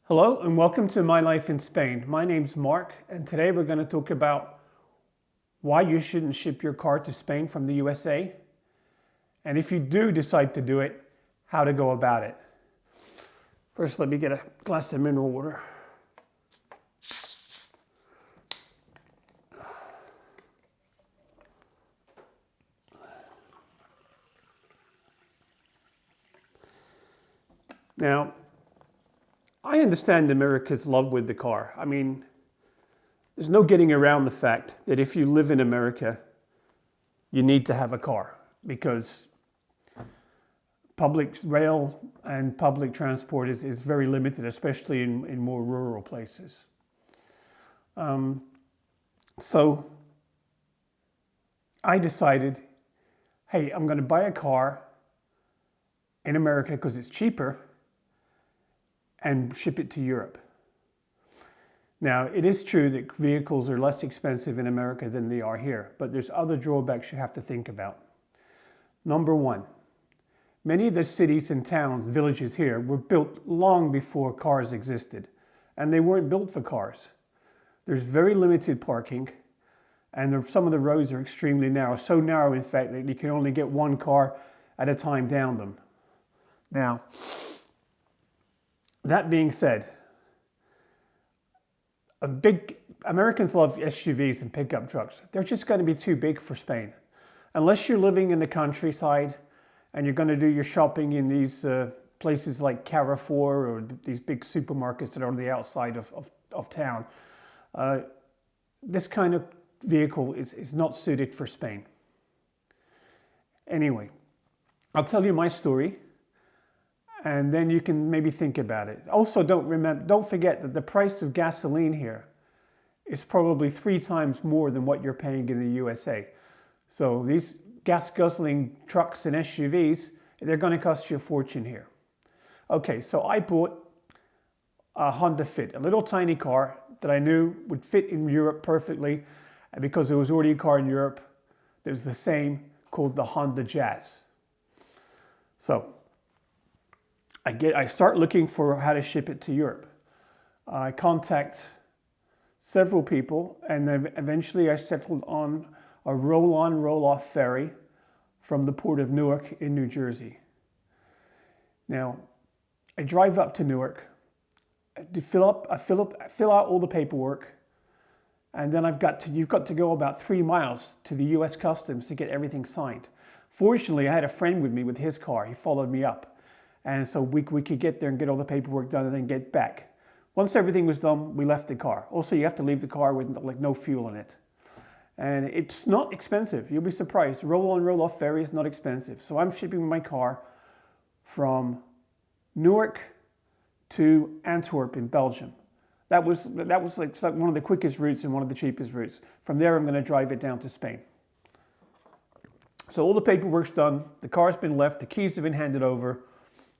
Hello and welcome to My Life in Spain. My name's Mark and today we're going to talk about why you shouldn't ship your car to Spain from the USA, and if you do decide to do it, how to go about it. First, let me get a glass of mineral water. Now, I understand America's love with the car. I mean, there's no getting around the fact that if you live in America, you need to have a car because public rail and public transport is very limited, especially in more rural places. So I decided, hey, I'm going to buy a car in America because it's cheaper and ship it to Europe. Now, it is true that vehicles are less expensive in America than they are here, but there's other drawbacks you have to think about. Number one, many of the cities and towns, villages here, were built long before cars existed, and they weren't built for cars. There's very limited parking, and some of the roads are extremely narrow, so narrow, in fact, that you can only get one car at a time down them. Now, that being said, Americans love SUVs and pickup trucks. They're just going to be too big for Spain. Unless you're living in the countryside and you're going to do your shopping in these places like Carrefour or these big supermarkets that are on the outside of town, this kind of vehicle is not suited for Spain. Anyway, I'll tell you my story, and then you can maybe think about it. Also, don't forget that the price of gasoline here is probably 3 times more than what you're paying in the USA. So these gas guzzling trucks and SUVs, they're going to cost you a fortune here. Okay, so I bought a Honda Fit, a little tiny car that I knew would fit in Europe perfectly, and because there was already a car in Europe that was the same, called the Honda Jazz. So I start looking for how to ship it to Europe. I contact several people, and then eventually I settled on a roll-on, roll-off ferry from the port of Newark in New Jersey. Now, I drive up to Newark, I fill out all the paperwork, and then you've got to go about 3 miles to the US Customs to get everything signed. Fortunately, I had a friend with me with his car. He followed me up. And so we could get there and get all the paperwork done and then get back. Once everything was done, we left the car. Also, you have to leave the car with like no fuel in it. And it's not expensive. You'll be surprised. Roll-on, roll-off ferry is not expensive. So I'm shipping my car from Newark to Antwerp in Belgium. That was like one of the quickest routes and one of the cheapest routes. From there, I'm going to drive it down to Spain. So all the paperwork's done. The car's been left. The keys have been handed over.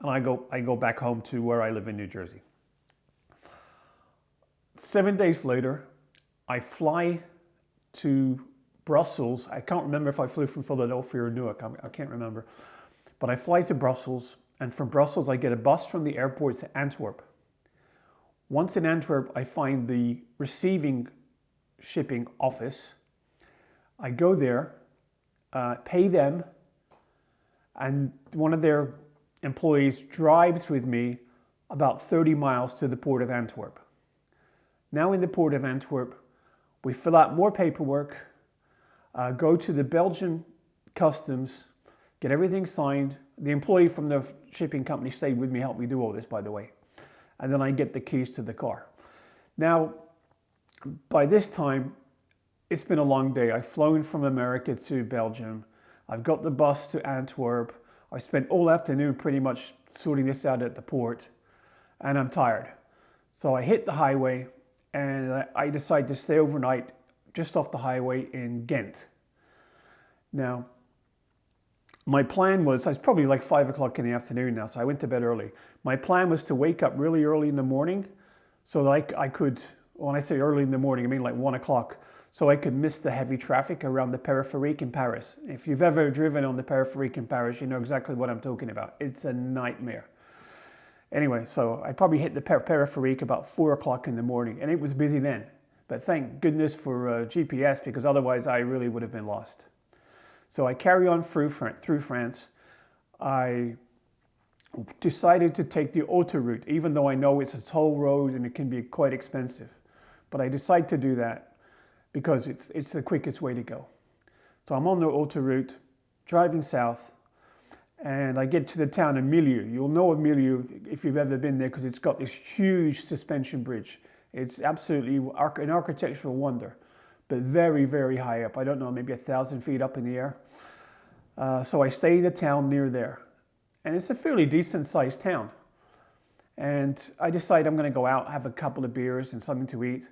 And I go back home to where I live in New Jersey. 7 days later, I fly to Brussels. I can't remember if I flew from Philadelphia or Newark. I can't remember. But I fly to Brussels, and from Brussels I get a bus from the airport to Antwerp. Once in Antwerp, I find the receiving shipping office. I go there, pay them, and one of their employees drives with me about 30 miles to the port of Antwerp. Now in the port of Antwerp, we fill out more paperwork, go to the Belgian customs, get everything signed. The employee from the shipping company stayed with me, helped me do all this, by the way. And then I get the keys to the car. Now, by this time, it's been a long day. I've flown from America to Belgium. I've got the bus to Antwerp. I spent all afternoon pretty much sorting this out at the port, and I'm tired. So I hit the highway, and I decide to stay overnight just off the highway in Ghent. Now, my plan was, it's probably like 5 o'clock in the afternoon now, so I went to bed early. My plan was to wake up really early in the morning so that I could, when I say early in the morning, I mean like 1 o'clock, so I could miss the heavy traffic around the Périphérique in Paris. If you've ever driven on the Périphérique in Paris, you know exactly what I'm talking about. It's a nightmare. Anyway, so I probably hit the Peripherik about 4 o'clock in the morning, and it was busy then. But thank goodness for GPS, because otherwise I really would have been lost. So I carry on through France. I decided to take the autoroute, even though I know it's a toll road and it can be quite expensive. But I decide to do that because it's the quickest way to go. So I'm on the autoroute, driving south, and I get to the town of Milieu. You'll know of Milieu if you've ever been there, because it's got this huge suspension bridge. It's absolutely an architectural wonder, but very, very high up. I don't know, maybe 1,000 feet up in the air. So I stay in a town near there. And it's a fairly decent sized town. And I decide I'm going to go out, have a couple of beers and something to eat.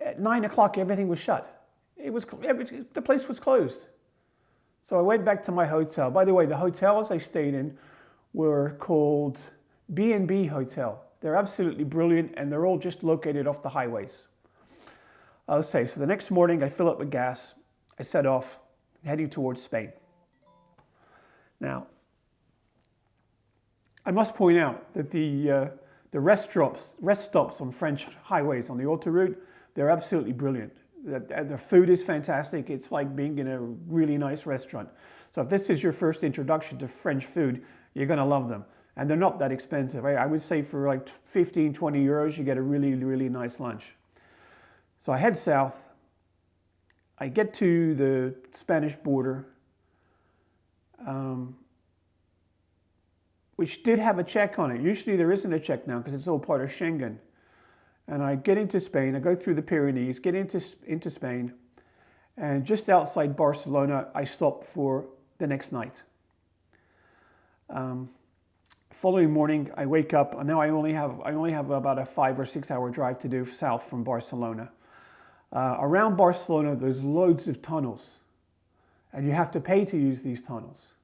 At 9 o'clock, everything was shut. The place was closed. So I went back to my hotel. By the way, the hotels I stayed in were called B&B Hotel. They're absolutely brilliant, and they're all just located off the highways. I'll say, so the next morning I fill up with gas. I set off, heading towards Spain. Now, I must point out that the rest stops on French highways on the autoroute, they're absolutely brilliant. The food is fantastic. It's like being in a really nice restaurant. So if this is your first introduction to French food, you're going to love them. And they're not that expensive. I would say for like 15, 20 euros, you get a really, really nice lunch. So I head south. I get to the Spanish border, which did have a check on it. Usually there isn't a check now because it's all part of Schengen. And I get into Spain, I go through the Pyrenees, get into Spain, and just outside Barcelona, I stop for the next night. Following morning, I wake up, and now I only have about a 5 or 6 hour drive to do south from Barcelona. Around Barcelona, there's loads of tunnels, and you have to pay to use these tunnels.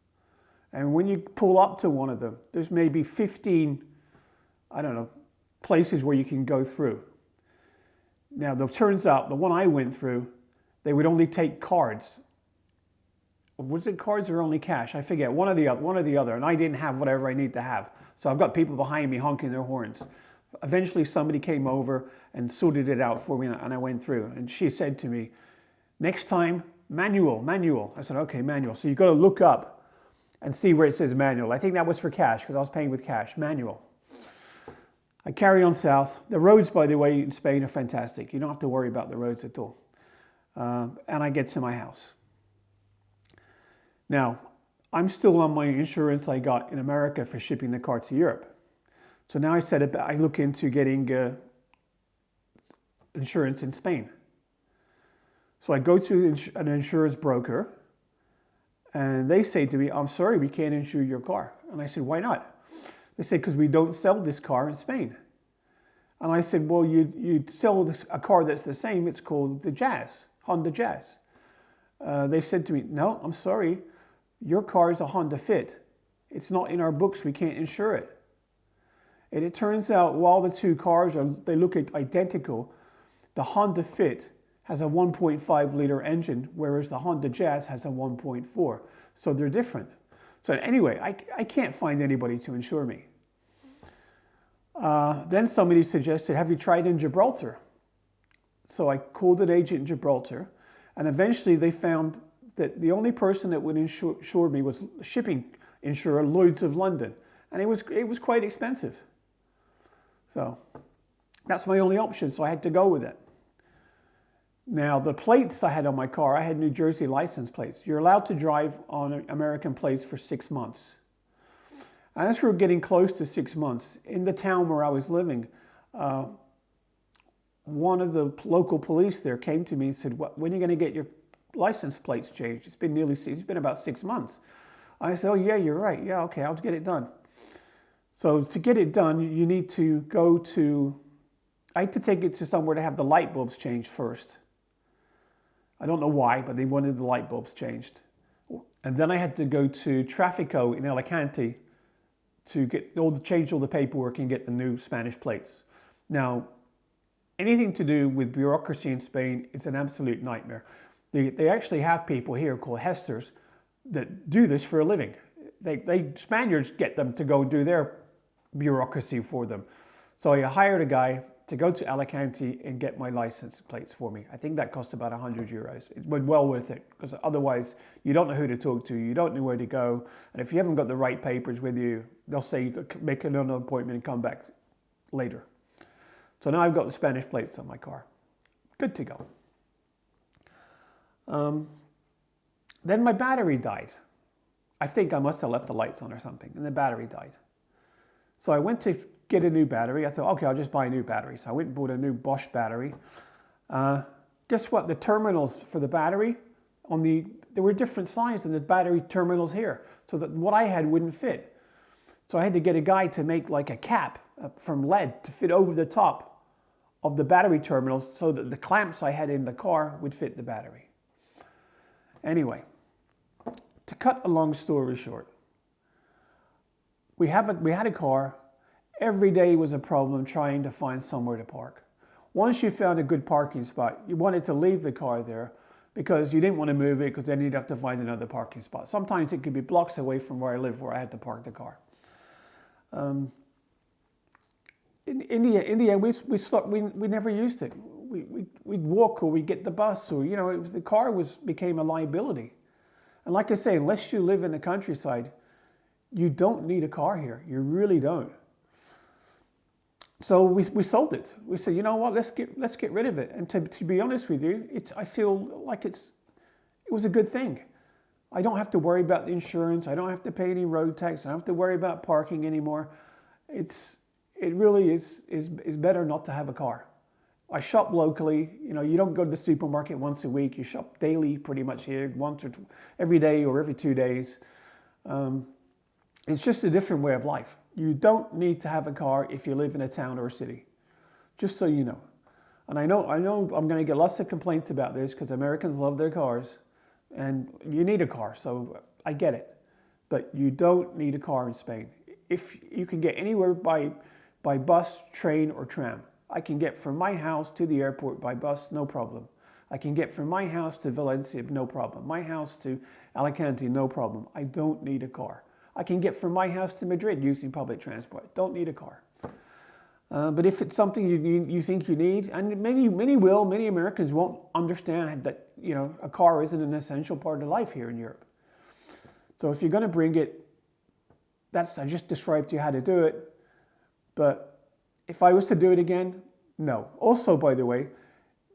And when you pull up to one of them, there's maybe 15, places where you can go through. Now, it turns out the one I went through, they would only take cards. Was it cards or only cash? I forget, one or the other, and I didn't have whatever I need to have. So I've got people behind me honking their horns. Eventually somebody came over and sorted it out for me, and I went through. And she said to me, next time, manual. I said, okay, manual. So you've got to look up and see where it says manual. I think that was for cash, because I was paying with cash, manual. I carry on south. The roads, by the way, in Spain are fantastic. You don't have to worry about the roads at all. And I get to my house. Now, I'm still on my insurance I got in America for shipping the car to Europe. So now I look into getting insurance in Spain. So I go to an insurance broker, and they say to me, I'm sorry, we can't insure your car. And I said, why not? They said, because we don't sell this car in Spain. And I said, well, you sell a car that's the same. It's called the Jazz, Honda Jazz. They said to me, no, I'm sorry. Your car is a Honda Fit. It's not in our books. We can't insure it. And it turns out while the two cars they look identical, the Honda Fit has a 1.5 liter engine, whereas the Honda Jazz has a 1.4. So they're different. So anyway, I can't find anybody to insure me. Then somebody suggested, have you tried in Gibraltar? So I called an agent in Gibraltar, and eventually they found that the only person that would insure me was a shipping insurer, Lloyd's of London. And it was quite expensive. So that's my only option, so I had to go with it. Now, the plates I had on my car, I had New Jersey license plates. You're allowed to drive on American plates for 6 months. And as we were getting close to 6 months, in the town where I was living, one of the local police there came to me and said, when are you going to get your license plates changed? It's been about 6 months. I said, oh yeah, you're right. Yeah, okay, I'll get it done. So to get it done, you need to I had to take it to somewhere to have the light bulbs changed first. I don't know why, but they wanted the light bulbs changed. And then I had to go to Trafico in Alicante to change all the paperwork and get the new Spanish plates. Now, anything to do with bureaucracy in Spain, it's an absolute nightmare. They actually have people here called hesters that do this for a living. Spaniards get them to go do their bureaucracy for them. So I hired a guy to go to Alicante and get my license plates for me. I think that cost about 100 euros. It went well worth it, because otherwise you don't know who to talk to, you don't know where to go, and if you haven't got the right papers with you, they'll say you could make another appointment and come back later. So now I've got the Spanish plates on my car. Good to go. Then my battery died. I think I must have left the lights on or something, and the battery died. So I went to get a new battery. I thought, okay, I'll just buy a new battery. So I went and bought a new Bosch battery. Guess what? The terminals for the battery, there were different sizes in the battery terminals here, so that what I had wouldn't fit. So I had to get a guy to make like a cap from lead to fit over the top of the battery terminals so that the clamps I had in the car would fit the battery. Anyway, to cut a long story short, we had a car. Every day was a problem trying to find somewhere to park. Once you found a good parking spot, you wanted to leave the car there because you didn't want to move it, because then you'd have to find another parking spot. Sometimes it could be blocks away from where I live, where I had to park the car. In the end, we never used it. We'd walk, or we'd get the bus, or the car became a liability. And like I say, unless you live in the countryside, you don't need a car here. You really don't. So we sold it. We said, you know what, let's get rid of it. And to be honest with you, I feel like it was a good thing. I don't have to worry about the insurance. I don't have to pay any road tax. I don't have to worry about parking anymore. It really is better not to have a car. I shop locally. You don't go to the supermarket once a week. You shop daily, pretty much here, once or every day or every 2 days. It's just a different way of life. You don't need to have a car if you live in a town or a city, just so you know. And I know I'm going to get lots of complaints about this, because Americans love their cars, and you need a car, so I get it. But you don't need a car in Spain. If you can get anywhere by bus, train, or tram. I can get from my house to the airport by bus, no problem. I can get from my house to Valencia, no problem. My house to Alicante, no problem. I don't need a car. I can get from my house to Madrid using public transport. Don't need a car. But if it's something you think you need, and many Americans won't understand that a car isn't an essential part of life here in Europe. So if you're going to bring it, I just described to you how to do it. But if I was to do it again, no. Also, by the way,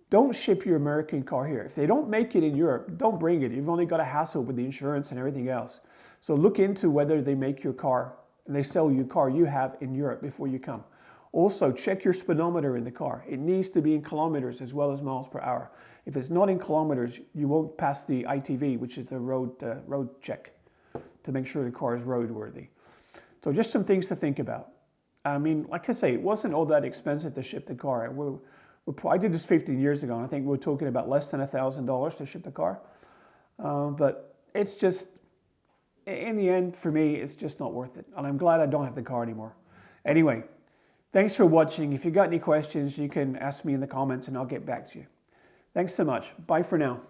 don't ship your American car here. If they don't make it in Europe, don't bring it. You've only got a hassle with the insurance and everything else. So look into whether they make your car and they sell you a car you have in Europe before you come. Also, check your speedometer in the car. It needs to be in kilometers as well as miles per hour. If it's not in kilometers, you won't pass the ITV, which is the road check, to make sure the car is roadworthy. So just some things to think about. I mean, like I say, it wasn't all that expensive to ship the car. I did this 15 years ago, and I think we're talking about less than $1,000 to ship the car. But it's just, in the end, for me, it's just not worth it. And I'm glad I don't have the car anymore. Anyway, thanks for watching. If you got any questions, you can ask me in the comments, and I'll get back to you. Thanks so much. Bye for now.